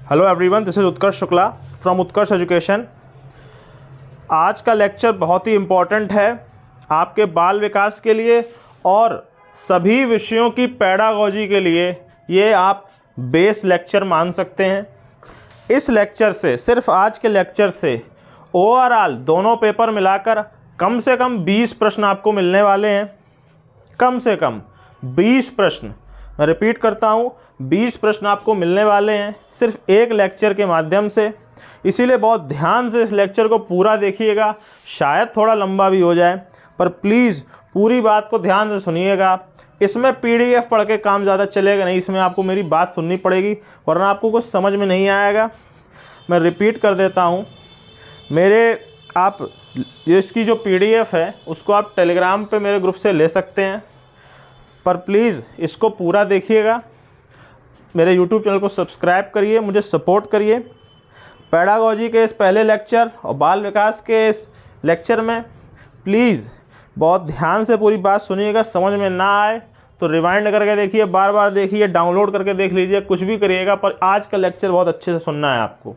Hello everyone, this is Utkarsh Shukla from Utkarsh education. आज का lecture बहुत ही इम्पॉर्टेंट है आपके बाल विकास के लिए और सभी विषयों की पेडागोजी के लिए। ये आप बेस लेक्चर मान सकते हैं। इस लेक्चर से, सिर्फ आज के लेक्चर से ओवरऑल दोनों पेपर मिलाकर कम से कम 20 प्रश्न आपको मिलने वाले हैं। कम से कम 20 प्रश्न, मैं रिपीट करता हूँ, 20 प्रश्न आपको मिलने वाले हैं सिर्फ एक लेक्चर के माध्यम से। इसीलिए बहुत ध्यान से इस लेक्चर को पूरा देखिएगा। शायद थोड़ा लंबा भी हो जाए, पर प्लीज़ पूरी बात को ध्यान से सुनिएगा। इसमें पीडीएफ पढ़ के काम ज़्यादा चलेगा नहीं, इसमें आपको मेरी बात सुननी पड़ेगी, वरना आपको कुछ समझ में नहीं आएगा। मैं रिपीट कर देता हूँ, आप इसकी जो पीडीएफ है उसको आप टेलीग्राम पे मेरे ग्रुप से ले सकते हैं, पर प्लीज़ इसको पूरा देखिएगा। मेरे यूट्यूब चैनल को सब्सक्राइब करिए, मुझे सपोर्ट करिए। पेडागोजी के इस पहले लेक्चर और बाल विकास के इस लेक्चर में प्लीज़ बहुत ध्यान से पूरी बात सुनिएगा। समझ में ना आए तो रिवाइंड करके देखिए, बार बार देखिए, डाउनलोड करके देख लीजिए, कुछ भी करिएगा, पर आज का लेक्चर बहुत अच्छे से सुनना है आपको,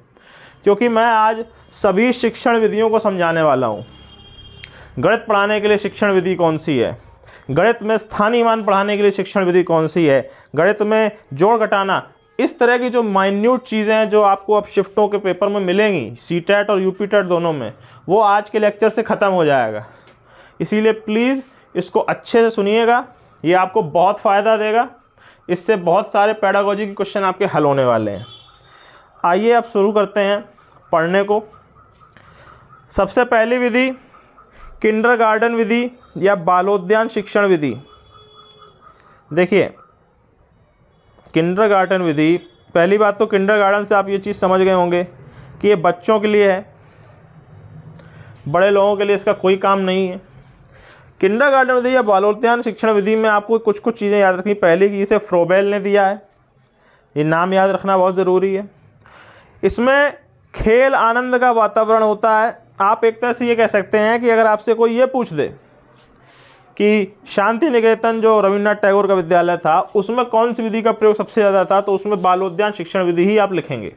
क्योंकि मैं आज सभी शिक्षण विधियों को समझाने वाला हूँ। गणित पढ़ाने के लिए शिक्षण विधि कौन सी है, गणित में स्थानीय मान पढ़ाने के लिए शिक्षण विधि कौन सी है, गणित में जोड़ घटाना, इस तरह की जो माइन्यूट चीज़ें हैं जो आपको अब शिफ्टों के पेपर में मिलेंगी, सीटेट और यूपीटेट दोनों में, वो आज के लेक्चर से ख़त्म हो जाएगा। इसीलिए प्लीज़ इसको अच्छे से सुनिएगा, ये आपको बहुत फ़ायदा देगा। इससे बहुत सारे पेडागोजी के क्वेश्चन आपके हल होने वाले हैं। आइए अब शुरू करते हैं पढ़ने को। सबसे पहली विधि किंडरगार्टन विधि या बालोद्यान शिक्षण विधि। देखिए, किंडरगार्टन विधि, पहली बात तो किंडरगार्टन से आप ये चीज़ समझ गए होंगे कि ये बच्चों के लिए है, बड़े लोगों के लिए इसका कोई काम नहीं है। किंडरगार्टन विधि या बालोद्यान शिक्षण विधि में आपको कुछ कुछ चीज़ें याद रखनी। पहले की इसे फ्रोबेल ने दिया है, ये नाम याद रखना बहुत ज़रूरी है। इसमें खेल आनंद का वातावरण होता है। आप एक तरह से ये कह सकते हैं कि अगर आपसे कोई ये पूछ दे कि शांति निकेतन जो रविन्द्रनाथ टैगोर का विद्यालय था उसमें कौन सी विधि का प्रयोग सबसे ज़्यादा था, तो उसमें बालोद्यान शिक्षण विधि ही आप लिखेंगे।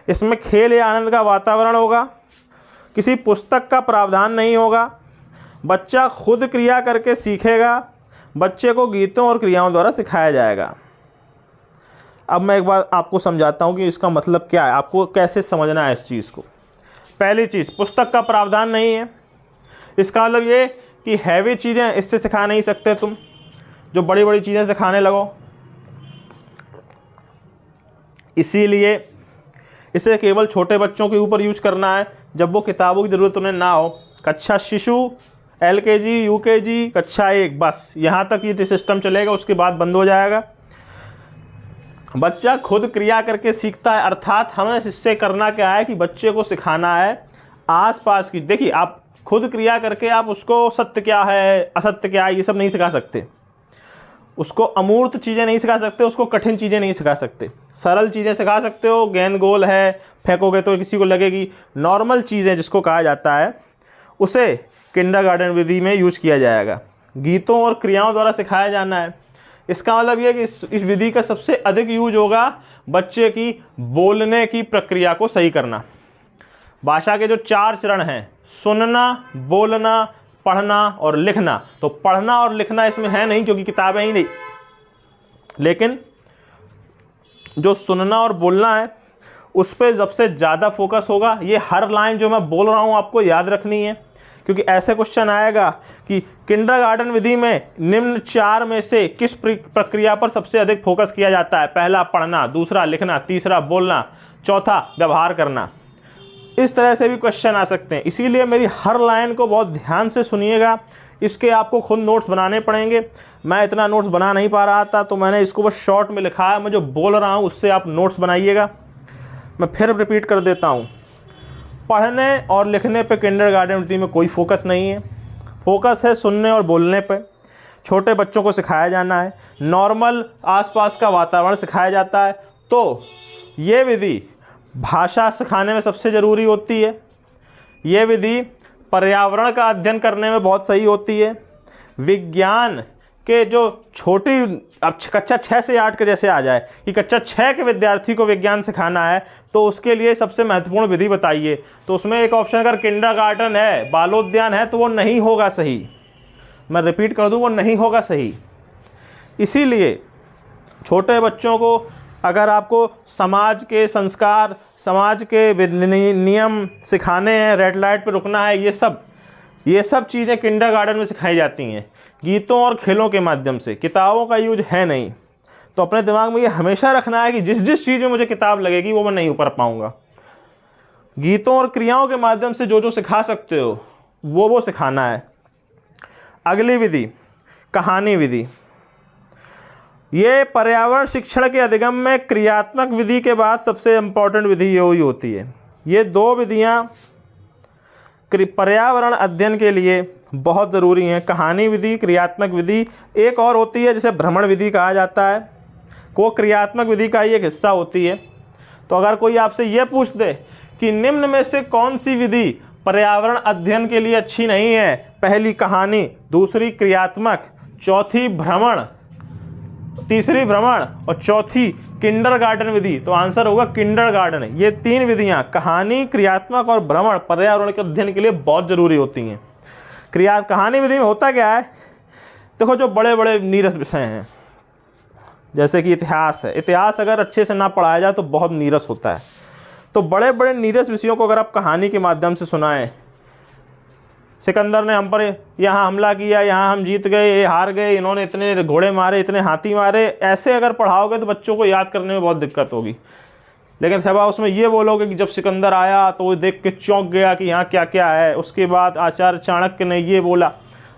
इसमें खेल या आनंद का वातावरण होगा, किसी पुस्तक का प्रावधान नहीं होगा, बच्चा खुद क्रिया करके सीखेगा, बच्चे को गीतों और क्रियाओं द्वारा सिखाया जाएगा। अब मैं एक बार आपको समझाता हूँ कि इसका मतलब क्या है, आपको कैसे समझना है इस चीज़ को। पहली चीज़, पुस्तक का प्रावधान नहीं है। इसका मतलब ये कि हैवी चीज़ें इससे सिखा नहीं सकते तुम, जो बड़ी बड़ी चीज़ें सिखाने लगो। इसीलिए इसे केवल छोटे बच्चों के ऊपर यूज करना है, जब वो किताबों की ज़रूरत उन्हें ना हो। कक्षा शिशु, LKG, UKG, कक्षा 1, बस यहाँ तक ये सिस्टम चलेगा, उसके बाद बंद हो जाएगा। बच्चा खुद क्रिया करके सीखता है, अर्थात हमें इससे करना क्या है कि बच्चे को सिखाना है आसपास की। देखिए, आप खुद क्रिया करके आप उसको सत्य क्या है, असत्य क्या है, ये सब नहीं सिखा सकते। उसको अमूर्त चीज़ें नहीं सिखा सकते, उसको कठिन चीज़ें नहीं सिखा सकते। सरल चीज़ें सिखा सकते हो, गेंद गोल है, फेंकोगे तो किसी को लगेगी। नॉर्मल चीज़ें जिसको कहा जाता है, उसे किंडरगार्टन विधि में यूज किया जाएगा। गीतों और क्रियाओं द्वारा सिखाया जाना है। इसका मतलब यह कि इस विधि का सबसे अधिक यूज होगा बच्चे की बोलने की प्रक्रिया को सही करना। भाषा के जो 4 चरण हैं, सुनना, बोलना, पढ़ना और लिखना, तो पढ़ना और लिखना इसमें है नहीं क्योंकि किताबें ही नहीं, लेकिन जो सुनना और बोलना है उस पर सबसे ज़्यादा फोकस होगा। ये हर लाइन जो मैं बोल रहा हूँ आपको याद रखनी है, क्योंकि ऐसे क्वेश्चन आएगा कि किंडरगार्टन विधि में निम्न 4 में से किस प्रक्रिया पर सबसे अधिक फोकस किया जाता है। पहला पढ़ना, दूसरा लिखना, तीसरा बोलना, चौथा व्यवहार करना। इस तरह से भी क्वेश्चन आ सकते हैं। इसीलिए मेरी हर लाइन को बहुत ध्यान से सुनिएगा। इसके आपको खुद नोट्स बनाने पड़ेंगे। मैं इतना नोट्स बना नहीं पा रहा था, तो मैंने इसको बस शॉर्ट में लिखा है। मैं जो बोल रहा हूँ उससे आप नोट्स बनाइएगा। मैं फिर रिपीट कर देता हूँ, पढ़ने और लिखने पे किंडरगार्टन विधि में कोई फोकस नहीं है। फोकस है सुनने और बोलने पे। छोटे बच्चों को सिखाया जाना है, नॉर्मल आसपास का वातावरण सिखाया जाता है। तो ये विधि भाषा सिखाने में सबसे ज़रूरी होती है। ये विधि पर्यावरण का अध्ययन करने में बहुत सही होती है। विज्ञान कि जो छोटी, अब कक्षा 6 से 8 के जैसे आ जाए कि कक्षा 6 के विद्यार्थी को विज्ञान सिखाना है तो उसके लिए सबसे महत्वपूर्ण विधि बताइए, तो उसमें एक ऑप्शन अगर किंडरगार्टन है, बालोद्यान है, तो वो नहीं होगा सही। मैं रिपीट कर दूं, वो नहीं होगा सही। इसीलिए छोटे बच्चों को अगर आपको समाज के संस्कार, समाज के नियम सिखाने हैं, रेड लाइट पे रुकना है, ये सब चीज़ें किंडरगार्टन में सिखाई जाती हैं, गीतों और खेलों के माध्यम से। किताबों का यूज है नहीं। तो अपने दिमाग में ये हमेशा रखना है कि जिस जिस चीज़ में मुझे किताब लगेगी वो मैं नहीं ऊपर पाऊँगा। गीतों और क्रियाओं के माध्यम से जो जो सिखा सकते हो वो सिखाना है। अगली विधि कहानी विधि। ये पर्यावरण शिक्षण के अधिगम में क्रियात्मक विधि के बाद सबसे इम्पॉर्टेंट विधि यही होती है। ये दो विधियाँ पर्यावरण अध्ययन के लिए बहुत ज़रूरी हैं, कहानी विधि, क्रियात्मक विधि। एक और होती है जिसे भ्रमण विधि कहा जाता है, वो क्रियात्मक विधि का ही एक हिस्सा होती है। तो अगर कोई आपसे ये पूछ दे कि निम्न में से कौन सी विधि पर्यावरण अध्ययन के लिए अच्छी नहीं है, पहली कहानी, दूसरी क्रियात्मक, चौथी भ्रमण, तीसरी भ्रमण और चौथी किंडरगार्टन विधि, तो आंसर होगा किंडरगार्टन। ये तीन विधियां, कहानी, क्रियात्मक और भ्रमण, पर्यावरण के अध्ययन के लिए बहुत ज़रूरी होती हैं। कहानी विधि में होता क्या है, देखो जो बड़े बड़े नीरस विषय हैं जैसे कि इतिहास है, इतिहास अगर अच्छे से ना पढ़ाया जाए तो बहुत नीरस होता है। तो बड़े बड़े नीरस विषयों को अगर आप कहानी के माध्यम से सुनाएं, सिकंदर ने हम पर यहाँ हमला किया, यहाँ हम जीत गए, ये हार गए, इन्होंने इतने घोड़े मारे, इतने हाथी मारे, ऐसे अगर पढ़ाओगे तो बच्चों को याद करने में बहुत दिक्कत होगी। लेकिन जब आप उसमें ये बोलोगे कि जब सिकंदर आया तो वो देख के चौंक गया कि यहाँ क्या क्या है, उसके बाद आचार्य चाणक्य ने ये बोला,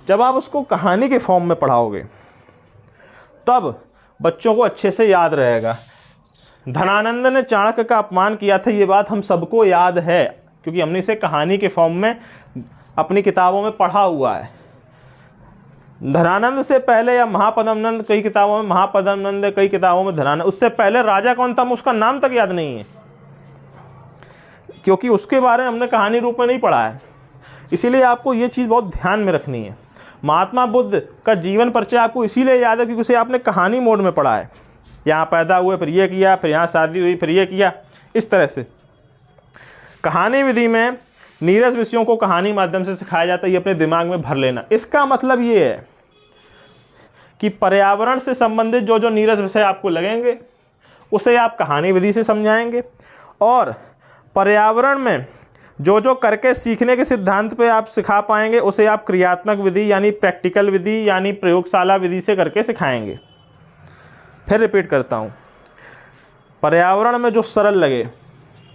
जब आप उसको कहानी के फॉर्म में पढ़ाओगे तब बच्चों को अच्छे से याद रहेगा। धनानंद ने चाणक्य का अपमान किया था, ये बात हम सबको याद है क्योंकि हमने इसे कहानी के फॉर्म में अपनी किताबों में पढ़ा हुआ है। धनानंद से पहले या महापद्मनंद, कई किताबों में महापद्मनंद, कई किताबों में धनानंद, उससे पहले राजा कौन था उसका नाम तक याद नहीं है क्योंकि उसके बारे में हमने कहानी रूप में नहीं पढ़ा है। इसीलिए आपको ये चीज़ बहुत ध्यान में रखनी है। महात्मा बुद्ध का जीवन परिचय आपको इसीलिए याद है क्योंकि उसे आपने कहानी मोड में पढ़ा है। यहाँ पैदा हुए, फिर ये किया, फिर यहाँ शादी हुई, फिर ये किया, इस तरह से। कहानी विधि में नीरस विषयों को कहानी माध्यम से सिखाया जाता है, ये अपने दिमाग में भर लेना। इसका मतलब ये है कि पर्यावरण से संबंधित जो जो नीरस विषय आपको लगेंगे उसे आप कहानी विधि से समझाएंगे, और पर्यावरण में जो जो करके सीखने के सिद्धांत पे आप सिखा पाएंगे उसे आप क्रियात्मक विधि यानी प्रैक्टिकल विधि यानी प्रयोगशाला विधि से करके सिखाएंगे। फिर रिपीट करता हूँ, पर्यावरण में जो सरल लगे,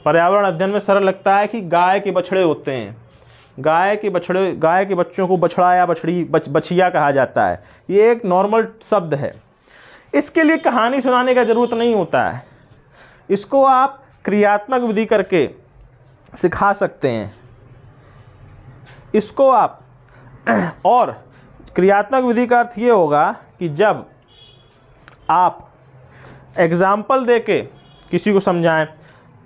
पर्यावरण अध्ययन में सरल लगता है कि गाय के बछड़े होते हैं, गाय के बच्चों को बछड़ा या बछिया कहा जाता है, ये एक नॉर्मल शब्द है। इसके लिए कहानी सुनाने का ज़रूरत नहीं होता है, इसको आप क्रियात्मक विधि करके सिखा सकते हैं इसको आप। और क्रियात्मक विधि का अर्थ ये होगा कि जब आप एग्जाम्पल देके किसी को समझाएं।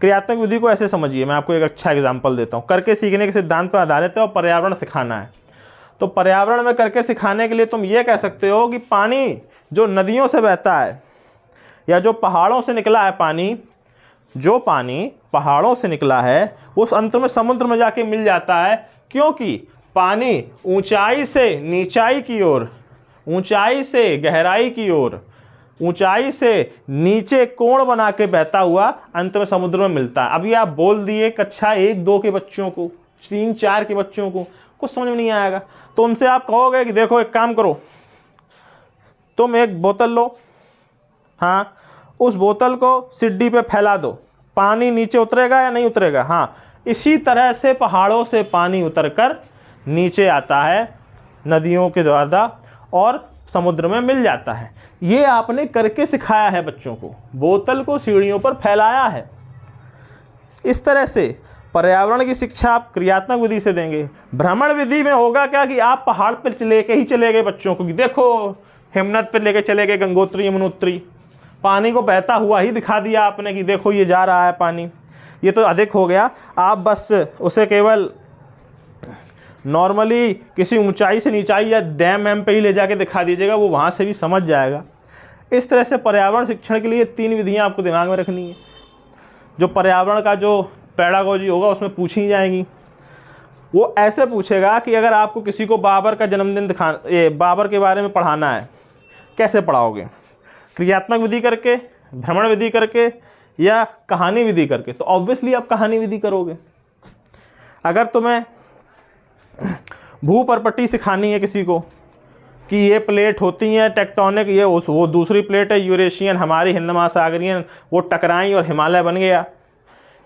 क्रियात्मक विधि को ऐसे समझिए, मैं आपको एक अच्छा एग्जाम्पल देता हूँ। करके सीखने के सिद्धांत पर आधारित है और पर्यावरण सिखाना है, तो पर्यावरण में करके सिखाने के लिए तुम ये कह सकते हो कि पानी जो नदियों से बहता है या जो पहाड़ों से निकला है पानी, जो पानी पहाड़ों से निकला है उस अंत में समुद्र में जाके मिल जाता है, क्योंकि पानी ऊंचाई से नीचाई की ओर, ऊंचाई से गहराई की ओर, ऊंचाई से नीचे कोण बना के बहता हुआ अंत में समुद्र में मिलता है। अभी आप बोल दिए कक्षा 1-2 के बच्चों को, 3-4 के बच्चों को कुछ समझ में नहीं आएगा, तो उनसे आप कहोगे कि देखो एक काम करो, तुम एक बोतल लो, हाँ उस बोतल को सीढ़ी पे फैला दो, पानी नीचे उतरेगा या नहीं उतरेगा? हाँ, इसी तरह से पहाड़ों से पानी उतरकर नीचे आता है नदियों के द्वारा और समुद्र में मिल जाता है। ये आपने करके सिखाया है बच्चों को, बोतल को सीढ़ियों पर फैलाया है। इस तरह से पर्यावरण की शिक्षा आप क्रियात्मक विधि से देंगे। भ्रमण विधि में होगा क्या कि आप पहाड़ पर लेके ही चले गए बच्चों को कि देखो हिमनद पर लेके चले गए, गंगोत्री यमुनोत्री, पानी को बहता हुआ ही दिखा दिया आपने कि देखो ये जा रहा है पानी। ये तो अधिक हो गया। आप बस उसे केवल नॉर्मली किसी ऊंचाई से नीचाई या डैम वैम पे ही ले जाके दिखा दीजिएगा, वो वहाँ से भी समझ जाएगा। इस तरह से पर्यावरण शिक्षण के लिए 3 विधियाँ आपको दिमाग में रखनी है, जो पर्यावरण का जो पेडागोजी होगा उसमें पूछी जाएंगी। वो ऐसे पूछेगा कि अगर आपको किसी को बाबर का जन्मदिन बाबर के बारे में पढ़ाना है, कैसे पढ़ाओगे? क्रियात्मक विधि करके, भ्रमण विधि करके, या कहानी विधि करके? तो ऑब्वियसली आप कहानी विधि करोगे। अगर तुम्हें भूपर्पट्टी सिखानी है किसी को कि ये प्लेट होती हैं टेक्टोनिक, ये वो दूसरी प्लेट है यूरेशियन, हमारी हिंद महासागरियन, वो टकराई और हिमालय बन गया,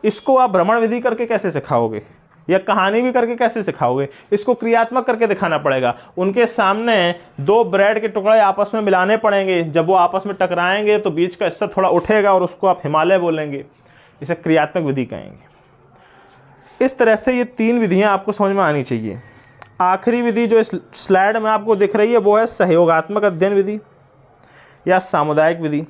इसको आप भ्रमण विधि करके कैसे सिखाओगे? या कहानी भी करके कैसे सिखाओगे? इसको क्रियात्मक करके दिखाना पड़ेगा। उनके सामने 2 ब्रेड के टुकड़े आपस में मिलाने पड़ेंगे, जब वो आपस में टकराएंगे तो बीच का हिस्सा थोड़ा उठेगा और उसको आप हिमालय बोलेंगे। इसे क्रियात्मक विधि कहेंगे। इस तरह से ये 3 विधियां आपको समझ में आनी चाहिए। आखिरी विधि जो इस स्लाइड में आपको दिख रही है वो है सहयोगात्मक अध्ययन विधि या सामुदायिक विधि।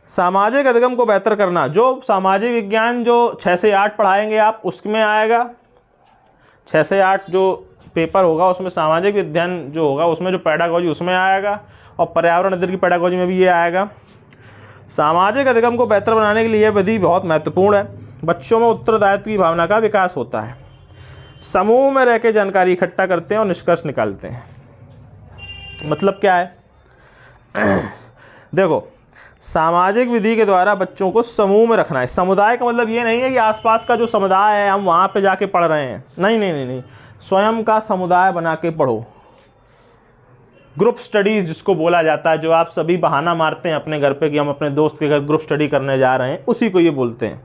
सामाजिक अधिगम को बेहतर करना, जो सामाजिक विज्ञान जो 6 से 8 पढ़ाएंगे आप, उसमें आएगा। 6 से 8 जो पेपर होगा उसमें सामाजिक विज्ञान जो होगा उसमें जो पेडागोजी उसमें आएगा, और पर्यावरण अध्ययन की पेडागोजी में भी ये आएगा। सामाजिक अधिगम को बेहतर बनाने के लिए यह विधि बहुत महत्वपूर्ण है। बच्चों में उत्तरदायित्व की भावना का विकास होता है। समूह में रह के जानकारी इकट्ठा करते हैं और निष्कर्ष निकालते हैं। मतलब क्या है? देखो, सामाजिक विधि के द्वारा बच्चों को समूह में रखना है। समुदाय का मतलब ये नहीं है कि आसपास का जो समुदाय है हम वहाँ पे जाके पढ़ रहे हैं, नहीं नहीं नहीं नहीं, स्वयं का समुदाय बना के पढ़ो। ग्रुप स्टडीज़ जिसको बोला जाता है, जो आप सभी बहाना मारते हैं अपने घर पे कि हम अपने दोस्त के घर ग्रुप स्टडी करने जा रहे हैं, उसी को ये बोलते हैं।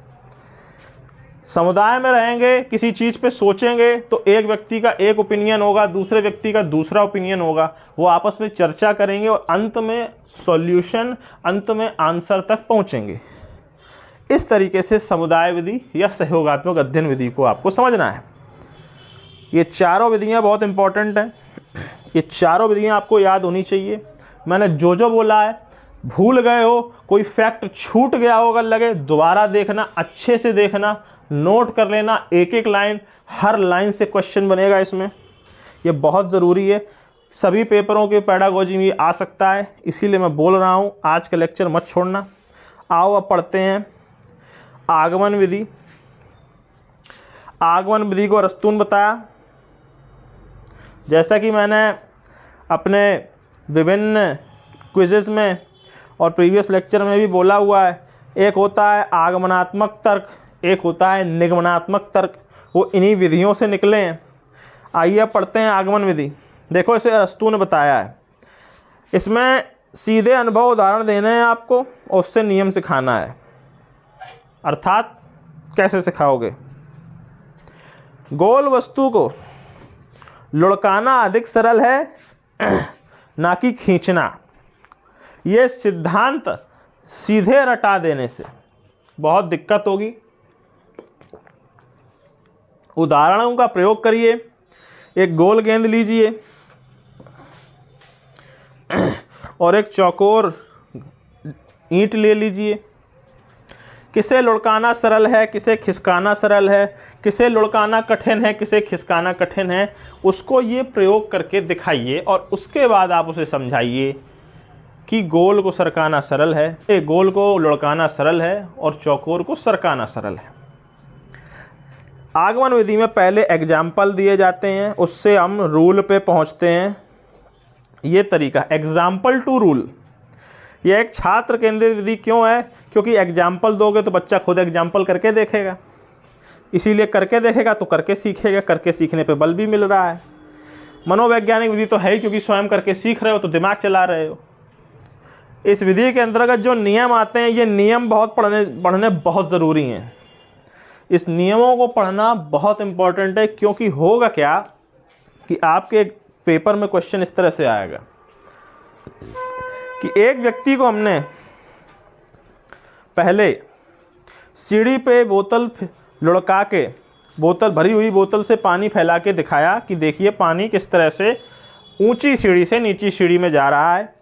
समुदाय में रहेंगे, किसी चीज़ पे सोचेंगे तो एक व्यक्ति का एक ओपिनियन होगा, दूसरे व्यक्ति का दूसरा ओपिनियन होगा, वो आपस में चर्चा करेंगे और अंत में सॉल्यूशन, अंत में आंसर तक पहुंचेंगे। इस तरीके से समुदाय विधि या सहयोगात्मक अध्ययन विधि को आपको समझना है। ये चारों विधियां बहुत इंपॉर्टेंट हैं। ये चारों विधियां आपको याद होनी चाहिए। मैंने जो बोला है, भूल गए हो, कोई फैक्ट छूट गया हो, अगर लगे दोबारा देखना, अच्छे से देखना, नोट कर लेना, एक एक लाइन, हर लाइन से क्वेश्चन बनेगा इसमें। ये बहुत ज़रूरी है, सभी पेपरों के पेडागोजी में आ सकता है, इसीलिए मैं बोल रहा हूँ आज का लेक्चर मत छोड़ना। आओ अब पढ़ते हैं आगमन विधि। आगमन विधि को अरस्तू ने बताया। जैसा कि मैंने अपने विभिन्न क्विज़ेस में और प्रीवियस लेक्चर में भी बोला हुआ है, एक होता है आगमनात्मक तर्क, एक होता है निगमनात्मक तर्क। वो इन्हीं विधियों से निकले हैं। आइए अब पढ़ते हैं आगमन विधि। देखो, इसे अरस्तू ने बताया है। इसमें सीधे अनुभव उदाहरण देने हैं आपको और उससे नियम सिखाना है। अर्थात कैसे सिखाओगे? गोल वस्तु को लुढ़काना अधिक सरल है ना कि खींचना। ये सिद्धांत सीधे रटा देने से बहुत दिक्कत होगी। उदाहरणों का प्रयोग करिए। एक गोल गेंद लीजिए और एक चौकोर ईंट ले लीजिए। किसे लुढ़काना सरल है, किसे खिसकाना सरल है, किसे लुढ़काना कठिन है, किसे खिसकाना कठिन है, उसको ये प्रयोग करके दिखाइए और उसके बाद आप उसे समझाइए कि गोल को सरकाना सरल है, गोल को लुढ़काना सरल है और चौकोर को सरकाना सरल है। आगमन विधि में पहले एग्जाम्पल दिए जाते हैं, उससे हम रूल पे पहुंचते हैं। ये तरीका एग्जाम्पल टू रूल। यह एक छात्र केंद्रित विधि क्यों है? क्योंकि एग्जाम्पल दोगे तो बच्चा खुद एग्जाम्पल करके देखेगा, इसीलिए करके देखेगा तो करके सीखेगा। करके सीखने पे बल भी मिल रहा है। मनोवैज्ञानिक विधि तो है ही, क्योंकि स्वयं करके सीख रहे हो तो दिमाग चला रहे हो। इस विधि के अंतर्गत जो नियम आते हैं, ये नियम बहुत पढ़ने बहुत ज़रूरी हैं। इस नियमों को पढ़ना बहुत इम्पोर्टेंट है, क्योंकि होगा क्या कि आपके पेपर में क्वेश्चन इस तरह से आएगा कि एक व्यक्ति को हमने पहले सीढ़ी पे बोतल लुढ़का के, बोतल भरी हुई बोतल से पानी फैला के दिखाया कि देखिए पानी किस तरह से ऊंची सीढ़ी से नीची सीढ़ी में जा रहा है।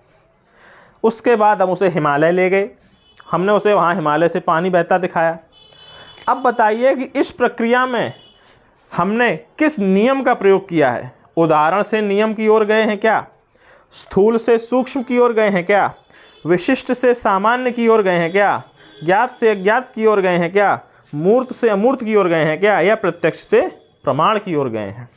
उसके बाद हम उसे हिमालय ले गए, हमने उसे वहाँ हिमालय से पानी बहता दिखाया। अब बताइए कि इस प्रक्रिया में हमने किस नियम का प्रयोग किया है? उदाहरण से नियम की ओर गए हैं क्या? स्थूल से सूक्ष्म की ओर गए हैं क्या? विशिष्ट से सामान्य की ओर गए हैं क्या? ज्ञात से अज्ञात की ओर गए हैं क्या? मूर्त से अमूर्त की ओर गए हैं क्या? या प्रत्यक्ष से प्रमाण की ओर गए हैं?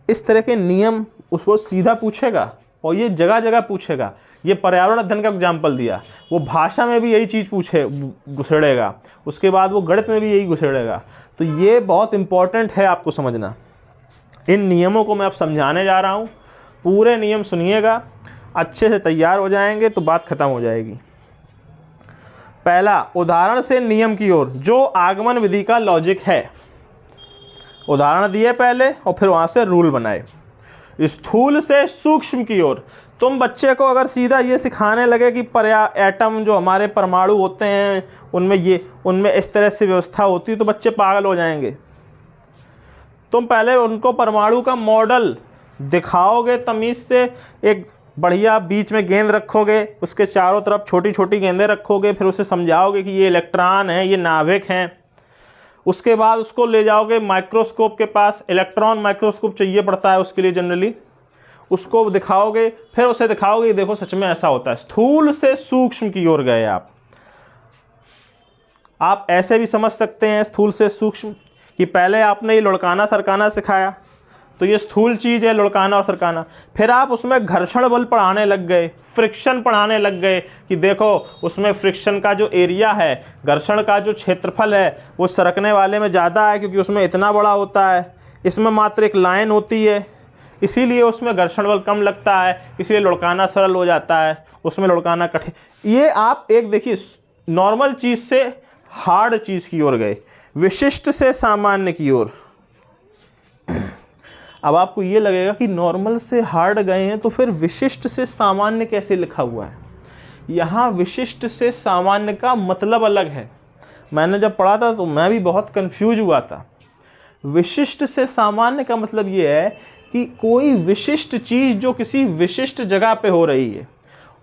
इस तरह के नियम उसको सीधा पूछेगा और ये जगह जगह पूछेगा। ये पर्यावरण अध्ययन का एग्जाम्पल दिया, वो भाषा में भी यही चीज़ पूछे घुसेड़ेगा, उसके बाद वो गणित में भी यही घुसेड़ेगा। तो ये बहुत इंपॉर्टेंट है आपको समझना। इन नियमों को मैं अब समझाने जा रहा हूँ, पूरे नियम सुनिएगा, अच्छे से तैयार हो जाएंगे तो बात खत्म हो जाएगी। पहला, उदाहरण से नियम की ओर, जो आगमन विधि का लॉजिक है। उदाहरण दिए पहले और फिर वहाँ से रूल बनाए। स्थूल से सूक्ष्म की ओर, तुम बच्चे को अगर सीधा ये सिखाने लगे कि एटम जो हमारे परमाणु होते हैं उनमें इस तरह से व्यवस्था होती है तो बच्चे पागल हो जाएंगे। तुम पहले उनको परमाणु का मॉडल दिखाओगे तमीज़ से, एक बढ़िया बीच में गेंद रखोगे, उसके चारों तरफ छोटी छोटी गेंदें रखोगे, फिर उसे समझाओगे कि ये इलेक्ट्रॉन है, ये नाभिक हैं। उसके बाद उसको ले जाओगे माइक्रोस्कोप के पास, इलेक्ट्रॉन माइक्रोस्कोप चाहिए पड़ता है उसके लिए जनरली, उसको दिखाओगे, फिर उसे दिखाओगे देखो सच में ऐसा होता है। स्थूल से सूक्ष्म की ओर गए आप ऐसे भी समझ सकते हैं स्थूल से सूक्ष्म कि पहले आपने ये लुढ़काना सरकाना सिखाया तो ये स्थूल चीज़ है लुढ़काना और सरकाना, फिर आप उसमें घर्षण बल पढ़ाने लग गए, फ्रिक्शन पढ़ाने लग गए कि देखो उसमें फ्रिक्शन का जो एरिया है, घर्षण का जो क्षेत्रफल है वो सरकने वाले में ज़्यादा है क्योंकि उसमें इतना बड़ा होता है, इसमें मात्र एक लाइन होती है इसीलिए उसमें घर्षण बल कम लगता है, इसलिए लुढ़काना सरल हो जाता है, उसमें लुढ़काना कठिन। ये आप एक देखिए नॉर्मल चीज़ से हार्ड चीज़ की ओर गए, विशिष्ट से सामान्य की ओर। अब आपको ये लगेगा कि नॉर्मल से हार्ड गए हैं तो फिर विशिष्ट से सामान्य कैसे लिखा हुआ है? यहाँ विशिष्ट से सामान्य का मतलब अलग है। मैंने जब पढ़ा था तो मैं भी बहुत कंफ्यूज हुआ था। विशिष्ट से सामान्य का मतलब ये है कि कोई विशिष्ट चीज़ जो किसी विशिष्ट जगह पे हो रही है,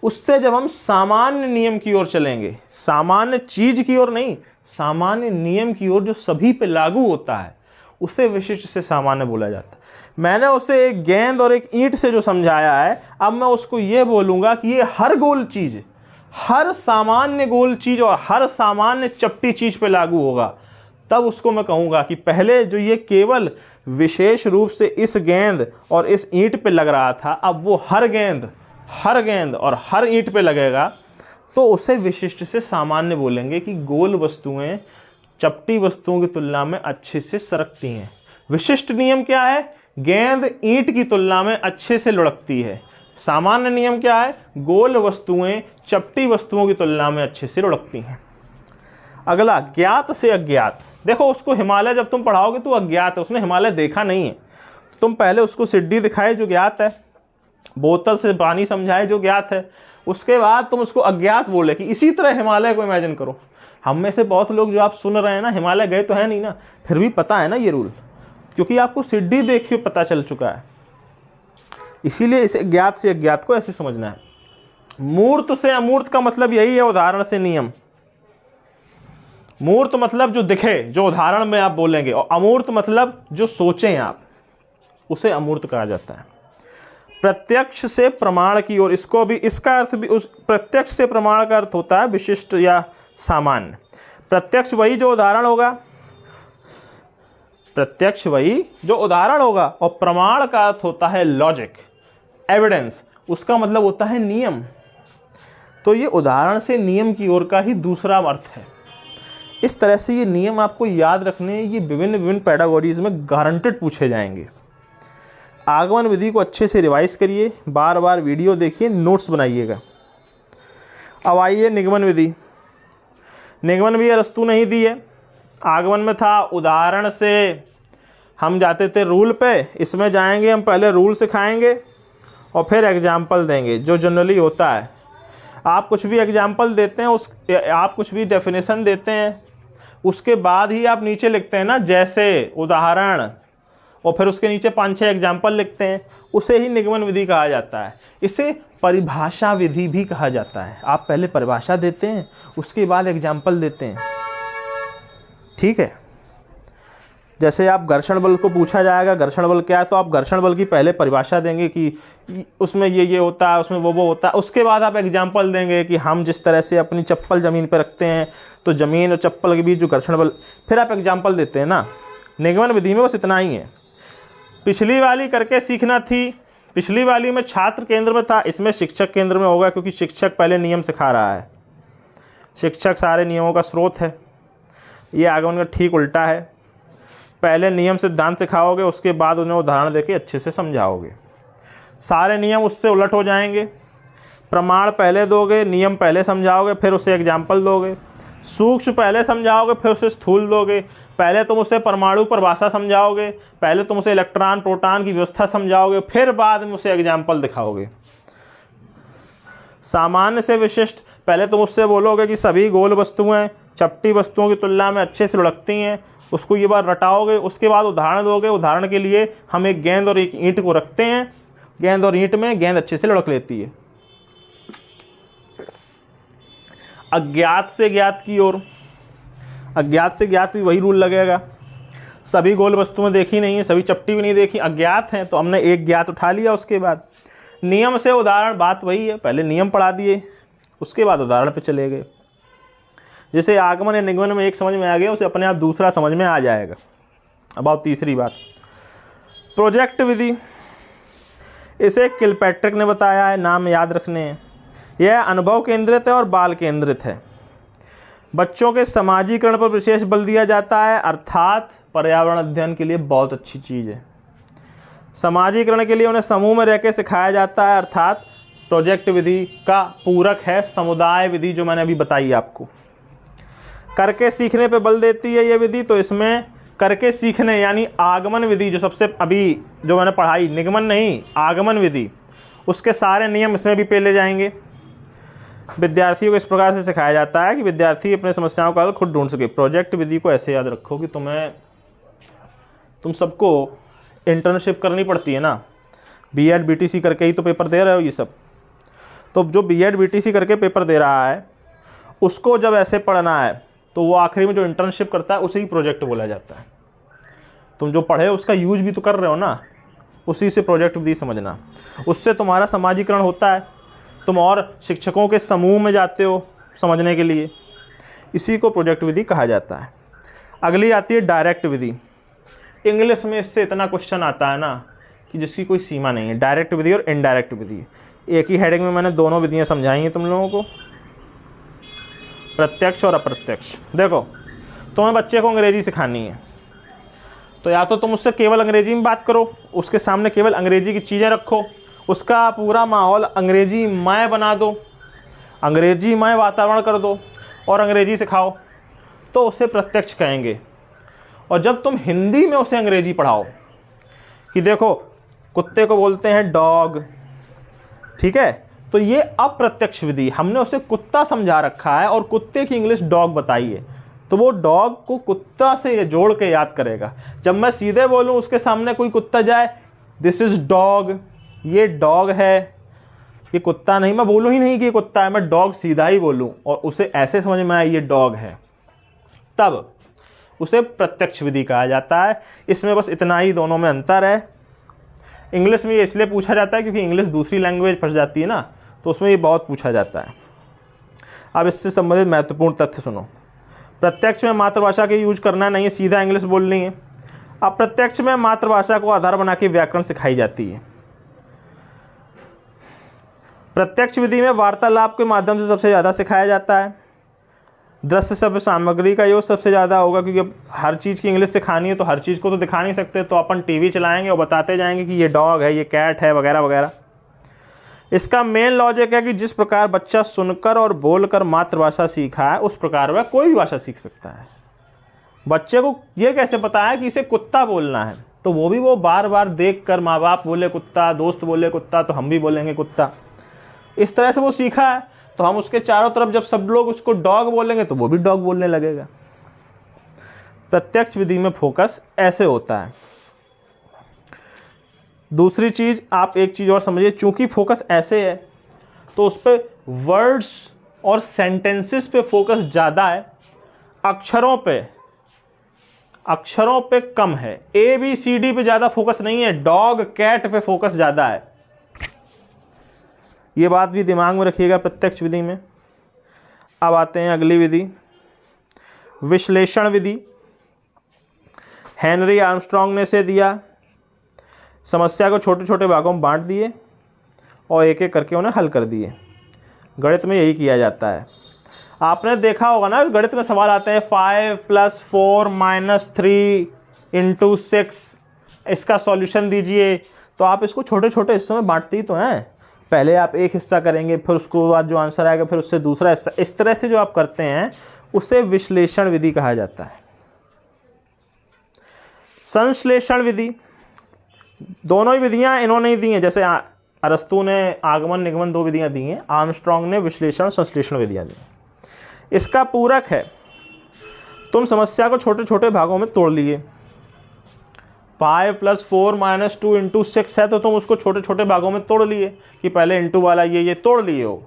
उससे जब हम सामान्य नियम की ओर चलेंगे, सामान्य चीज़ की ओर नहीं, सामान्य नियम की ओर जो सभी पे लागू होता है, उसे विशिष्ट से सामान्य बोला जाता है। मैंने उसे एक गेंद और एक ईंट से जो समझाया है, अब मैं उसको ये बोलूँगा कि ये हर गोल चीज़, हर सामान्य गोल चीज़ और हर सामान्य चपटी चीज़ पे लागू होगा। तब उसको मैं कहूँगा कि पहले जो ये केवल विशेष रूप से इस गेंद और इस ईंट पे लग रहा था, अब वो हर गेंद और हर ईंट पे लगेगा, तो उसे विशिष्ट से सामान्य बोलेंगे कि गोल वस्तुएं चपटी वस्तुओं की तुलना में अच्छे से सरकती हैं। विशिष्ट नियम क्या है? गेंद ईंट की तुलना में अच्छे से लुढ़कती है। सामान्य नियम क्या है? गोल वस्तुएं चपटी वस्तुओं की तुलना में अच्छे से लुढ़कती हैं। अगला, ज्ञात से अज्ञात। देखो उसको हिमालय जब तुम पढ़ाओगे तो अज्ञात है, उसने हिमालय देखा नहीं है। तुम पहले उसको सिड्डी दिखाए जो ज्ञात है, बोतल से पानी समझाए जो ज्ञात है, उसके बाद तुम उसको अज्ञात बोले कि इसी तरह हिमालय को इमेजिन करो। हम में से बहुत लोग जो आप सुन रहे हैं ना, हिमालय गए तो है नहीं ना, फिर भी पता है ना ये रूल, क्योंकि आपको सिड्डी देख के पता चल चुका है। इसीलिए इसे ज्ञात से अज्ञात को ऐसे समझना है। मूर्त से अमूर्त का मतलब यही है, उदाहरण से नियम। मूर्त मतलब जो दिखे, जो उदाहरण में आप बोलेंगे, और अमूर्त मतलब जो सोचें आप, उसे अमूर्त कहा जाता है। प्रत्यक्ष से प्रमाण की ओर, इसको भी, इसका अर्थ भी, उस प्रत्यक्ष से प्रमाण का अर्थ होता है विशिष्ट या सामान्य। प्रत्यक्ष वही जो उदाहरण होगा, प्रत्यक्ष वही जो उदाहरण होगा, और प्रमाण का अर्थ होता है लॉजिक, एविडेंस, उसका मतलब होता है नियम। तो ये उदाहरण से नियम की ओर का ही दूसरा अर्थ है। इस तरह से ये नियम आपको याद रखने, ये विभिन्न पैडागोजीज में गारंटेड पूछे जाएंगे। आगमन विधि को अच्छे से रिवाइज करिए, बार बार वीडियो देखिए, नोट्स बनाइएगा। अब आइए निगमन विधि। निगमन भी अरस्तु नहीं दी है, आगमन में था उदाहरण से हम जाते थे रूल पे। इसमें जाएंगे हम, पहले रूल सिखाएंगे और फिर एग्जाम्पल देंगे, जो जनरली होता है। आप कुछ भी एग्जाम्पल देते हैं, आप कुछ भी डेफिनेशन देते हैं, उसके बाद ही आप नीचे लिखते हैं ना, जैसे, उदाहरण, और फिर उसके नीचे 5-6 एग्जाम्पल लिखते हैं, उसे ही निगमन विधि कहा जाता है। इसे परिभाषा विधि भी कहा जाता है। आप पहले परिभाषा देते हैं, उसके बाद एग्जाम्पल देते हैं, ठीक है। जैसे आप घर्षण बल को पूछा जाएगा घर्षण बल क्या है, तो आप घर्षण बल की पहले परिभाषा देंगे कि उसमें ये होता है, उसमें वो होता है। उसके बाद आप एग्जाम्पल देंगे कि हम जिस तरह से अपनी चप्पल ज़मीन पर रखते हैं तो ज़मीन और चप्पल के बीच जो घर्षण बल, फिर आप एग्जाम्पल देते हैं ना। निगमन विधि में बस इतना ही है। पिछली वाली करके सीखना थी, पिछली वाली में छात्र केंद्र में था, इसमें शिक्षक केंद्र में होगा, क्योंकि शिक्षक पहले नियम सिखा रहा है। शिक्षक सारे नियमों का स्रोत है। ये आगमन का ठीक उल्टा है। पहले नियम सिद्धांत सिखाओगे, उसके बाद उन्हें उदाहरण देके अच्छे से समझाओगे। सारे नियम उससे उलट हो जाएंगे। प्रमाण पहले दोगे, नियम पहले समझाओगे, फिर उसे एग्जाम्पल दोगे। सूक्ष्म पहले समझाओगे, फिर उसे स्थूल दोगे। पहले तुम उसे परमाणु परिभाषा समझाओगे, पहले तुम उसे इलेक्ट्रॉन प्रोटॉन की व्यवस्था समझाओगे, फिर बाद में उसे एग्जाम्पल दिखाओगे। सामान्य से विशिष्ट, पहले तुम उससे बोलोगे कि सभी गोल वस्तुएं चपटी वस्तुओं की तुलना में अच्छे से लुढ़कती हैं, उसको ये बात रटाओगे। उसके बाद उदाहरण दोगे। उदाहरण के लिए हम एक गेंद और एक ईंट को रखते हैं, गेंद और ईंट में गेंद अच्छे से लुढ़क लेती है। अज्ञात से ज्ञात की ओर, अज्ञात से ज्ञात भी वही रूल लगेगा। सभी गोल वस्तुएं देखी नहीं है, सभी चपटी भी नहीं देखी, अज्ञात हैं, तो हमने एक ज्ञात उठा लिया। उसके बाद नियम से उदाहरण, बात वही है, पहले नियम पढ़ा दिए, उसके बाद उदाहरण पे चले गए। जैसे आगमन या निगमन में एक समझ में आ गया, उसे अपने आप दूसरा समझ में आ जाएगा। अब आओ तीसरी बात, प्रोजेक्ट विधि। इसे किलपैट्रिक ने बताया है, नाम याद रखने हैं। यह अनुभव केंद्रित है और बाल केंद्रित है। बच्चों के समाजीकरण पर विशेष बल दिया जाता है, अर्थात पर्यावरण अध्ययन के लिए बहुत अच्छी चीज़ है। समाजीकरण के लिए उन्हें समूह में रह के सिखाया जाता है, अर्थात प्रोजेक्ट विधि का पूरक है समुदाय विधि, जो मैंने अभी बताई आपको। करके सीखने पे बल देती है ये विधि, तो इसमें करके सीखने यानी आगमन विधि, जो सबसे अभी जो मैंने पढ़ाई, निगमन नहीं आगमन विधि, उसके सारे नियम इसमें भी पेले जाएंगे। विद्यार्थियों को इस प्रकार से सिखाया जाता है कि विद्यार्थी अपने समस्याओं का हल खुद ढूंढ सके। प्रोजेक्ट विधि को ऐसे याद रखो कि तुम सबको इंटर्नशिप करनी पड़ती है ना, बीएड बीटीसी करके ही तो पेपर दे रहे हो ये सब। तो जो बीएड बीटीसी करके पेपर दे रहा है, उसको जब ऐसे पढ़ना है तो वो आखिरी में जो इंटर्नशिप करता है उसे ही प्रोजेक्ट बोला जाता है। तुम जो पढ़े उसका यूज भी तो कर रहे हो ना, उसी से प्रोजेक्ट विधि समझना। उससे तुम्हारा समाजीकरण होता है, तुम और शिक्षकों के समूह में जाते हो समझने के लिए, इसी को प्रोजेक्ट विधि कहा जाता है। अगली आती है डायरेक्ट विधि। इंग्लिश में इससे इतना क्वेश्चन आता है ना कि जिसकी कोई सीमा नहीं है। डायरेक्ट विधि और इनडायरेक्ट विधि, एक ही हेडिंग में मैंने दोनों विधियां समझाई हैं तुम लोगों को, प्रत्यक्ष और अप्रत्यक्ष। देखो, तुम्हें बच्चे को अंग्रेजी सिखानी है, तो या तो तुम उससे केवल अंग्रेजी में बात करो, उसके सामने केवल अंग्रेजी की चीज़ें रखो, उसका पूरा माहौल अंग्रेजीमय बना दो, अंग्रेजीमय वातावरण कर दो और अंग्रेजी सिखाओ, तो उसे प्रत्यक्ष कहेंगे। और जब तुम हिंदी में उसे अंग्रेजी पढ़ाओ कि देखो कुत्ते को बोलते हैं डॉग, ठीक है, तो ये अप्रत्यक्ष विधि। हमने उसे कुत्ता समझा रखा है और कुत्ते की इंग्लिश डॉग बताई है, तो वो डॉग को कुत्ता से जोड़ के याद करेगा। जब मैं सीधे बोलूँ उसके सामने कोई कुत्ता जाए, दिस इज़ डॉग, ये डॉग है, ये कुत्ता नहीं, मैं बोलूँ ही नहीं कि ये कुत्ता है, मैं डॉग सीधा ही बोलूँ और उसे ऐसे समझ में आए ये डॉग है, तब उसे प्रत्यक्ष विधि कहा जाता है। इसमें बस इतना ही दोनों में अंतर है। इंग्लिश में ये इसलिए पूछा जाता है क्योंकि इंग्लिश दूसरी लैंग्वेज फंस जाती है ना, तो उसमें ये बहुत पूछा जाता है। अब इससे संबंधित महत्वपूर्ण तथ्य सुनो। प्रत्यक्ष में मातृभाषा के यूज करना नहीं है, सीधा इंग्लिश बोलनी है। अप्रत्यक्ष में मातृभाषा को आधार बना के व्याकरण सिखाई जाती है। प्रत्यक्ष विधि में वार्तालाप के माध्यम से सबसे ज़्यादा सिखाया जाता है। दृश्य शब्द सामग्री का यूज सबसे ज़्यादा होगा, क्योंकि अब हर चीज़ की इंग्लिश सिखानी है तो हर चीज़ को तो दिखा नहीं सकते, तो अपन टीवी चलाएंगे और बताते जाएंगे कि ये डॉग है, ये कैट है, वगैरह वगैरह। इसका मेन लॉजिक है कि जिस प्रकार बच्चा सुनकर और बोलकर मातृभाषा सीखा है, उस प्रकार वह कोई भी भाषा सीख सकता है। बच्चे को ये कैसे पता है कि इसे कुत्ता बोलना है, तो वो बार बार देख कर, माँ बाप बोले कुत्ता, दोस्त बोले कुत्ता, तो हम भी बोलेंगे कुत्ता। इस तरह से वो सीखा है, तो हम उसके चारों तरफ जब सब लोग उसको डॉग बोलेंगे तो वो भी डॉग बोलने लगेगा। प्रत्यक्ष विधि में फोकस ऐसे होता है। दूसरी चीज़, आप एक चीज़ और समझिए, चूंकि फोकस ऐसे है तो उस पर वर्ड्स और सेंटेंसेस पे फोकस ज़्यादा है, अक्षरों पे अक्षरों पे कम है, ए बी सी डी पे ज़्यादा फोकस नहीं है, डॉग कैट पे फोकस ज़्यादा है। ये बात भी दिमाग में रखिएगा प्रत्यक्ष विधि में। अब आते हैं अगली विधि, विश्लेषण विधि। हेनरी आर्मस्ट्रांग ने इसे दिया, समस्या को छोटे छोटे भागों में बांट दिए और एक एक करके उन्हें हल कर दिए। गणित में यही किया जाता है। आपने देखा होगा ना, गणित में सवाल आते हैं 5 + 4 - 3 × 6, इसका सॉल्यूशन दीजिए। तो आप इसको छोटे छोटे हिस्सों में बांटते ही तो हैं। पहले आप एक हिस्सा करेंगे, फिर उसको बाद जो आंसर आएगा फिर उससे दूसरा हिस्सा, इस तरह से जो आप करते हैं उसे विश्लेषण विधि कहा जाता है। संश्लेषण विधि, दोनों ही विधियां इन्होंने ही दी हैं। जैसे अरस्तु ने आगमन निगमन 2 विधियां दी हैं, आर्मस्ट्रांग ने विश्लेषण संश्लेषण विधियां दी। इसका पूरक है, तुम समस्या को छोटे छोटे भागों में तोड़ लिए। 5 + 4 - 2 × 6 है, तो तुम उसको छोटे छोटे भागों में तोड़ लिए कि पहले इंटू वाला ये तोड़ लिए हो।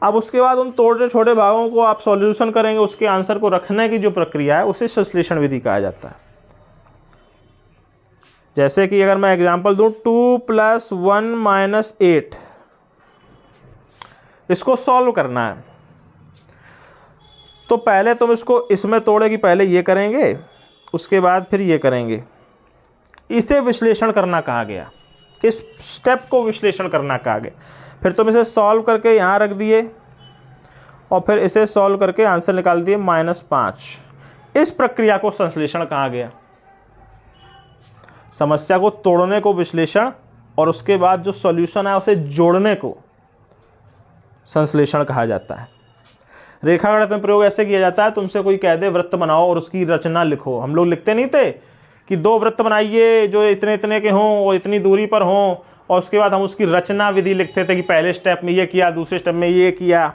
अब उसके बाद उन तोड़े छोटे भागों को आप सॉल्यूशन करेंगे, उसके आंसर को रखने की जो प्रक्रिया है उसे संश्लेषण विधि कहा जाता है। जैसे कि अगर मैं एग्जांपल दूं, 2 + 1 - 8, इसको सॉल्व करना है। तो पहले तुम इसको इसमें तोड़े कि पहले ये करेंगे, उसके बाद फिर ये करेंगे। इसे विश्लेषण करना कहा गया, इस स्टेप को विश्लेषण करना कहा गया। फिर तुम इसे सॉल्व करके यहाँ रख दिए और फिर इसे सॉल्व करके आंसर निकाल दिए -5। इस प्रक्रिया को संश्लेषण कहा गया। समस्या को तोड़ने को विश्लेषण और उसके बाद जो सॉल्यूशन है उसे जोड़ने को संश्लेषण कहा जाता है। रेखागणित में प्रयोग ऐसे किया जाता है, तुमसे कोई कह दे वृत्त बनाओ और उसकी रचना लिखो। हम लोग लिखते नहीं थे कि 2 वृत्त बनाइए जो इतने इतने के हों और इतनी दूरी पर हों, और उसके बाद हम उसकी रचना विधि लिखते थे कि पहले स्टेप में ये किया, दूसरे स्टेप में ये किया।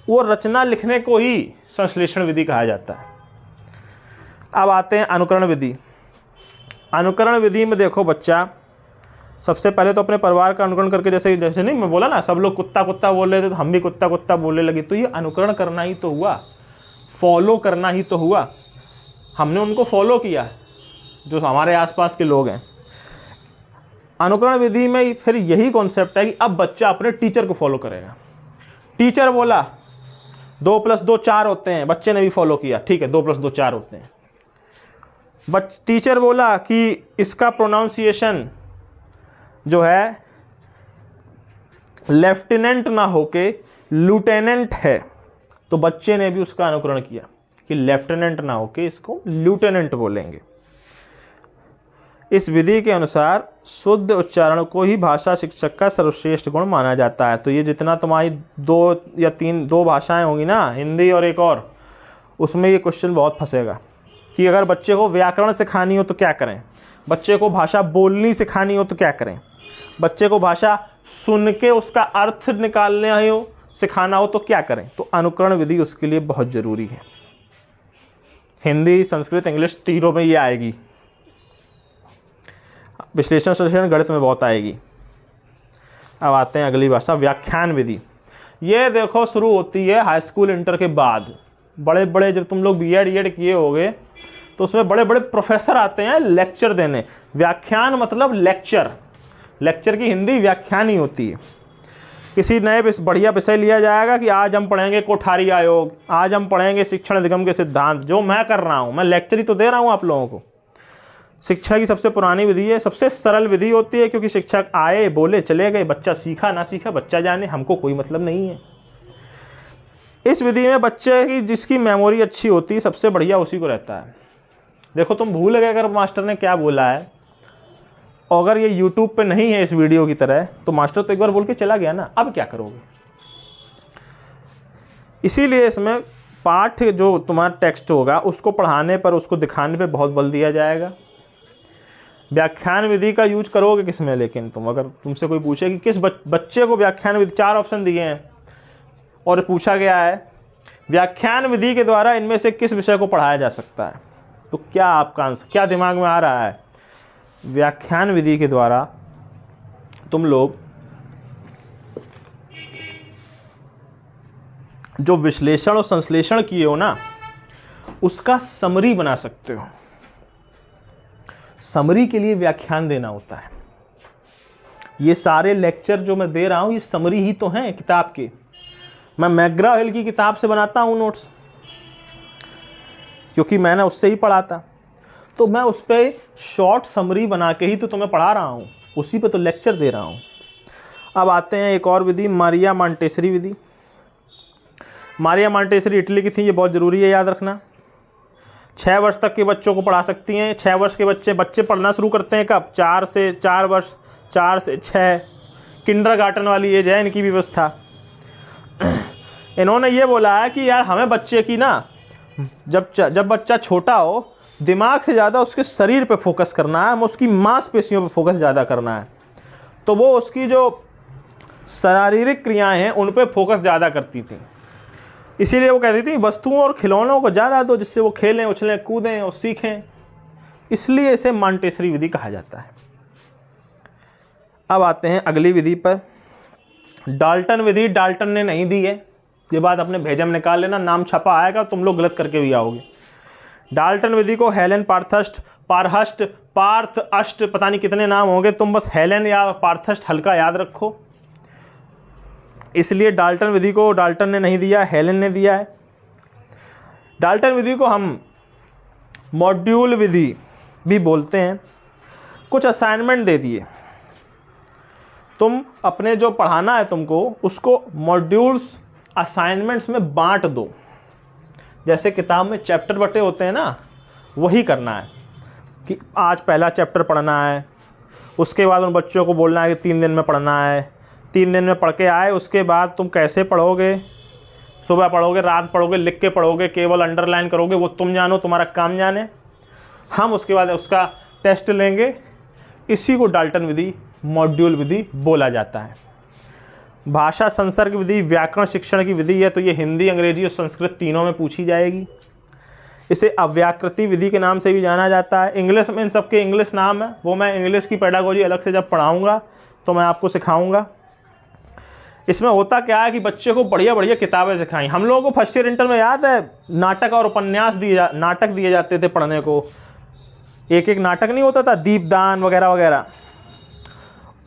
वो रचना लिखने को ही संश्लेषण विधि कहा जाता है। अब आते हैं अनुकरण विधि। अनुकरण विधि में देखो बच्चा, सबसे पहले तो अपने परिवार का अनुकरण करके, जैसे नहीं मैं बोला ना, सब लोग कुत्ता कुत्ता बोल रहे थे तो हम भी कुत्ता कुत्ता बोलने लगे। तो ये अनुकरण करना ही तो हुआ, फॉलो करना ही तो हुआ। हमने उनको फॉलो किया जो हमारे आसपास के लोग हैं। अनुकरण विधि में फिर यही कॉन्सेप्ट है कि अब बच्चा अपने टीचर को फॉलो करेगा। टीचर बोला 2 + 2 4 होते हैं, बच्चे ने भी फॉलो किया, ठीक है 2 + 2 4 होते हैं। टीचर बोला कि इसका प्रोनाउंसिएशन जो है लेफ्टिनेंट ना होके लूटेनेंट है, तो बच्चे ने भी उसका अनुकरण किया कि लेफ्टिनेंट ना होके इसको ल्यूटेनेंट बोलेंगे। इस विधि के अनुसार शुद्ध उच्चारण को ही भाषा शिक्षक का सर्वश्रेष्ठ गुण माना जाता है। तो ये जितना तुम्हारी 2 या 2 भाषाएं होंगी ना, हिंदी और एक और, उसमें ये क्वेश्चन बहुत फंसेगा कि अगर बच्चे को व्याकरण सिखानी हो तो क्या करें, बच्चे को भाषा बोलनी सिखानी हो तो क्या करें, बच्चे को भाषा सुन के उसका अर्थ निकालने हो सिखाना हो तो क्या करें। तो अनुकरण विधि उसके लिए बहुत ज़रूरी है। हिंदी, संस्कृत, इंग्लिश तीनों में ये आएगी। विश्लेषण संश्लेषण गणित में बहुत आएगी। अब आते हैं अगली भाषा, व्याख्यान विधि। ये देखो शुरू होती है हाई स्कूल इंटर के बाद। बड़े बड़े जब तुम लोग बीएड किए होगे तो उसमें बड़े बड़े प्रोफेसर आते हैं लेक्चर देने। व्याख्यान मतलब लेक्चर, लेक्चर की हिंदी व्याख्यान ही होती है। किसी नए बढ़िया विषय लिया जाएगा कि आज हम पढ़ेंगे कोठारी आयोग, आज हम पढ़ेंगे शिक्षण निगम के सिद्धांत। जो मैं कर रहा हूँ, मैं लेक्चर ही तो दे रहा हूँ आप लोगों को। शिक्षा की सबसे पुरानी विधि है, सबसे सरल विधि होती है, क्योंकि शिक्षक आए बोले चले गए, बच्चा सीखा ना सीखा बच्चा जाने, हमको कोई मतलब नहीं है। इस विधि में बच्चे की जिसकी मेमोरी अच्छी होती है सबसे बढ़िया उसी को रहता है। देखो तुम भूल गए अगर मास्टर ने क्या बोला है, और अगर ये यूट्यूब पे नहीं है इस वीडियो की तरह, तो मास्टर तो एक बार बोल के चला गया ना, अब क्या करोगे। इसीलिए इसमें पाठ जो तुम्हारा टेक्स्ट होगा उसको पढ़ाने पर, उसको दिखाने पे बहुत बल दिया जाएगा। व्याख्यान विधि का यूज करोगे किसमें, लेकिन तुम अगर तुमसे कोई पूछे कि किस बच्चे को व्याख्यान विधि, 4 ऑप्शन दिए हैं और पूछा गया है व्याख्यान विधि के द्वारा इनमें से किस विषय को पढ़ाया जा सकता है, तो क्या आपका आंसर, क्या दिमाग में आ रहा है। व्याख्यान विधि के द्वारा तुम लोग जो विश्लेषण और संश्लेषण किए हो ना, उसका समरी बना सकते हो। समरी के लिए व्याख्यान देना होता है। ये सारे लेक्चर जो मैं दे रहा हूँ ये समरी ही तो हैं किताब के। मैं मैग्रा हिल की किताब से बनाता हूँ नोट्स, क्योंकि मैंने उससे ही पढ़ा था, तो मैं उस पर शॉर्ट समरी बना के ही तो तुम्हें पढ़ा रहा हूँ, उसी पे तो लेक्चर दे रहा हूँ। अब आते हैं एक और विधि, मारिया मॉन्टेसरी विधि। मारिया मॉन्टेसरी इटली की थी, ये बहुत ज़रूरी है याद रखना। 6 वर्ष तक के बच्चों को पढ़ा सकती हैं। 6 वर्ष के बच्चे पढ़ना शुरू करते हैं कब? 4 वर्ष, 4 से 6 किंडरगार्टन वाली एज है इनकी व्यवस्था। इन्होंने ये बोला है कि यार हमें बच्चे की ना जब बच्चा छोटा हो, दिमाग से ज़्यादा उसके शरीर पे फोकस करना है, हमें उसकी मांसपेशियों पे फोकस ज़्यादा करना है। तो वो उसकी जो शारीरिक क्रियाएं हैं उन पे फोकस ज़्यादा करती थी। इसीलिए वो कहती थी वस्तुओं और खिलौनों को ज़्यादा दो, जिससे वो खेलें, उछलें, कूदें और सीखें। इसलिए इसे मॉन्टेसरी विधि कहा जाता है। अब आते हैं अगली विधि पर, डाल्टन विधि। डाल्टन ने नहीं दी है, ये बात अपने भेजे में निकाल लेना, नाम छपा आएगा तुम लोग गलत करके भी आओगे। डाल्टन विधि को हेलेन पार्थस्ट, पार्थ अष्ट, पता नहीं कितने नाम होंगे, तुम बस हेलेन या पार्थस्ट हल्का याद रखो। इसलिए डाल्टन विधि को डाल्टन ने नहीं दिया, हेलेन ने दिया है। डाल्टन विधि को हम मॉड्यूल विधि भी बोलते हैं। कुछ असाइनमेंट दे दिए, तुम अपने जो पढ़ाना है तुमको उसको मॉड्यूल्स असाइनमेंट्स में बांट दो। जैसे किताब में चैप्टर बटे होते हैं ना, वही करना है कि आज पहला चैप्टर पढ़ना है, उसके बाद उन बच्चों को बोलना है कि 3 दिन में पढ़ना है, 3 दिन में पढ़ के आए। उसके बाद तुम कैसे पढ़ोगे, सुबह पढ़ोगे, रात पढ़ोगे, लिख के पढ़ोगे, केवल अंडरलाइन करोगे, वो तुम जानो, तुम्हारा काम जाने। हम उसके बाद उसका टेस्ट लेंगे। इसी को डाल्टन विधि, मॉड्यूल विधि बोला जाता है। भाषा संसर्ग विधि व्याकरण शिक्षण की विधि है, तो ये हिंदी, अंग्रेजी और संस्कृत तीनों में पूछी जाएगी। इसे अव्याकृति विधि के नाम से भी जाना जाता है। इंग्लिश में इन सबके इंग्लिश नाम है, वो मैं इंग्लिश की पेडागोजी अलग से जब पढ़ाऊँगा तो मैं आपको सिखाऊँगा। इसमें होता क्या है कि बच्चे को बढ़िया बढ़िया किताबें सिखाई। हम लोगों को फर्स्ट ईयर इंटर में याद है नाटक और उपन्यास नाटक दिए जाते थे पढ़ने को। एक नाटक नहीं होता था, दीपदान वगैरह वगैरह,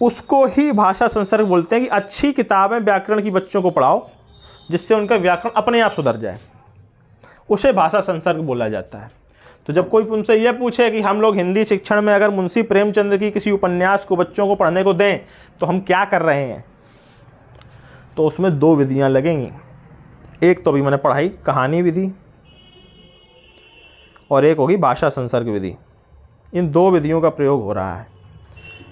उसको ही भाषा संसर्ग बोलते हैं। कि अच्छी किताबें व्याकरण की बच्चों को पढ़ाओ जिससे उनका व्याकरण अपने आप सुधर जाए, उसे भाषा संसर्ग बोला जाता है। तो जब कोई तुमसे यह पूछे कि हम लोग हिंदी शिक्षण में अगर मुंशी प्रेमचंद की किसी उपन्यास को बच्चों को पढ़ने को दें तो हम क्या कर रहे हैं, तो उसमें 2 विधियां लगेंगी। एक तो अभी मैंने पढ़ाई कहानी विधि, और एक होगी भाषा संसर्ग विधि। इन 2 विधियों का प्रयोग हो रहा है।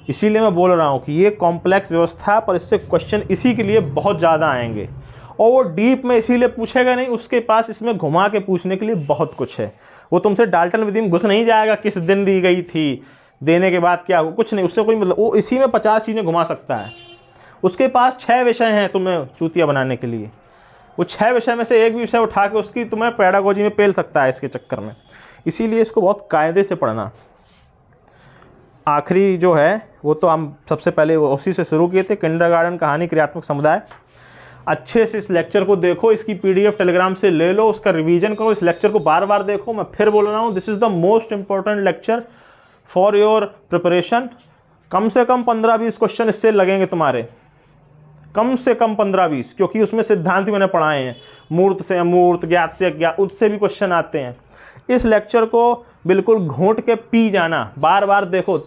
इसीलिए मैं बोल रहा हूँ कि ये कॉम्प्लेक्स व्यवस्था, पर इससे क्वेश्चन इसी के लिए बहुत ज़्यादा आएंगे, और वो डीप में इसीलिए पूछेगा नहीं, उसके पास इसमें घुमा के पूछने के लिए बहुत कुछ है। वो तुमसे डाल्टन विधि में घुस नहीं जाएगा, किस दिन दी गई थी, देने के बाद क्या हो, कुछ नहीं, उससे कोई मतलब। वो इसी में 50 चीज़ें घुमा सकता है। उसके पास 6 विषय हैं तुम्हें चूतिया बनाने के लिए। वो 6 विषय में से एक भी विषय उठा के उसकी तुम्हें पेडागोजी में पेल सकता है इसके चक्कर में। इसीलिए इसको बहुत कायदे से पढ़ना। आखिरी जो है वो तो हम सबसे पहले उसी से शुरू किए थे, किंडरगार्टन कहानी क्रियात्मक समुदाय। अच्छे से इस लेक्चर को देखो, इसकी PDF टेलीग्राम से ले लो, उसका रिवीजन करो, इस लेक्चर को बार बार देखो। मैं फिर बोल रहा हूँ, this is the most important lecture for your preparation. कम से कम 15-20 क्वेश्चन इससे लगेंगे तुम्हारे, कम से कम 15-20, क्योंकि उसमें सिद्धांत मैंने पढ़ाए हैं। मूर्त से अमूर्त, ज्ञात से अज्ञात, उससे भी क्वेश्चन आते हैं। इस लेक्चर को बिल्कुल घोंट के पी जाना, बार बार देखो।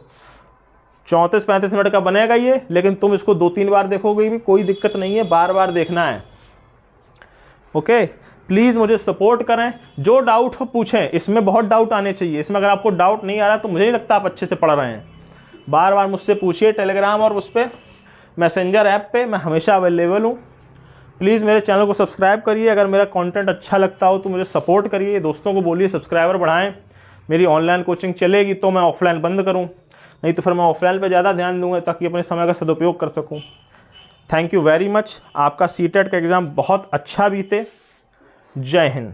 34-35 मिनट का बनेगा ये, लेकिन तुम इसको 2-3 बार देखोगे भी कोई दिक्कत नहीं है, बार बार देखना है। ओके, प्लीज़ मुझे सपोर्ट करें। जो डाउट हो पूछें, इसमें बहुत डाउट आने चाहिए। इसमें अगर आपको डाउट नहीं आ रहा तो मुझे नहीं लगता आप अच्छे से पढ़ रहे हैं। बार बार मुझसे पूछिए टेलीग्राम और उस पर मैसेंजर ऐप पे, मैं हमेशा अवेलेबल हूँ। प्लीज़ मेरे चैनल को सब्सक्राइब करिए। अगर मेरा कंटेंट अच्छा लगता हो तो मुझे सपोर्ट करिए, दोस्तों को बोलिए सब्सक्राइबर बढ़ाएं। मेरी ऑनलाइन कोचिंग चलेगी तो मैं ऑफलाइन बंद करूं, नहीं तो फिर मैं ऑफलाइन पे ज़्यादा ध्यान दूंगा ताकि अपने समय का सदुपयोग कर सकूं। Thank you very much. आपका CTET का एग्ज़ाम बहुत अच्छा बीते। जय हिंद।